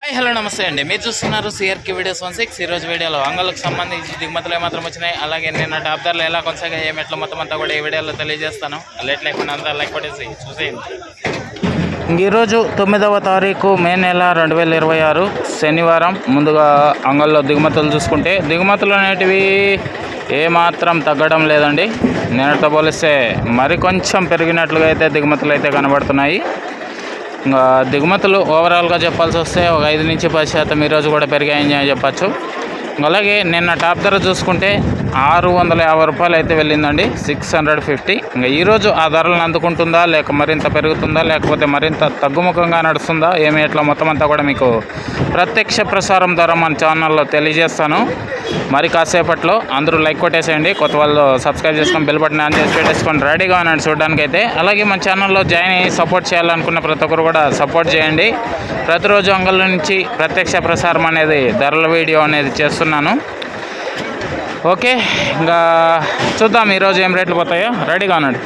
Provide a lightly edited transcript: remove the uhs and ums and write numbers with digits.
Hi hello నమస్తే అండి. మీరు చూస్తున్నారు సిఆర్కే వీడియోస్ 16. ఈరోజు వీడియోలో అంగళ్ళకు సంబంధించి దిగుమతులు ఏమాత్రం వచ్చినాయి, అలాగే నిన్న టాప్ ధరలు ఎలా కొనసాగాయి, ఏమెట్ల మొత్తం అంతా కూడా ఈ వీడియోలో తెలియజేస్తాను. లేట్ లేకుండా అంతా లైక్ కొట్టేసి చూసేయండి. ఈరోజు 9వ తారీఖు మే నెల 2026 శనివారం. ముందుగా అంగల్లో దిగుమతులు చూసుకుంటే దిగుమతులు అనేటివి ఏమాత్రం తగ్గడం లేదండి. నిన్నటితో పోలిస్తే మరి కొంచెం పెరిగినట్లుగా అయితే దిగుమతులు అయితే కనబడుతున్నాయి. ఇంకా దిగుమతులు ఓవరాల్గా చెప్పాల్సి వస్తే ఒక 5 నుంచి 10% ఈరోజు కూడా పెరిగాయని చెప్పచ్చు. అలాగే నిన్న టాప్ ధర చూసుకుంటే 650 రూపాయలు అయితే వెళ్ళిందండి, 650. ఇంకా ఈరోజు ఆ ధరలను అందుకుంటుందా, లేక మరింత పెరుగుతుందా, లేకపోతే మరింత తగ్గుముఖంగా నడుస్తుందా, ఏమి ఎట్లా మొత్తం అంతా కూడా మీకు ప్రత్యక్ష ప్రసారం ద్వారా మన ఛానల్లో తెలియజేస్తాను. మరి కాసేపట్లో అందరూ లైక్ కొట్టేసేయండి, కొత్త వాళ్ళు సబ్స్క్రైబ్ చేసుకొని బెల్ బటన్ ఆన్ చేసి పెట్టేసుకొని రెడీగా ఉన్నాడు చూడడానికి అయితే. అలాగే మన ఛానల్లో జాయిన్ అయ్యి సపోర్ట్ చేయాలనుకున్న ప్రతి ఒక్కరు కూడా సపోర్ట్ చేయండి. ప్రతిరోజు అంగళ్ళ నుంచి ప్రత్యక్ష ప్రసారం అనేది ధరల వీడియో అనేది చేస్తున్నాను. ఓకే, ఇంకా చూద్దాం ఈరోజు ఏం రేట్లు పోతాయో. రెడీగా ఉన్నాడు.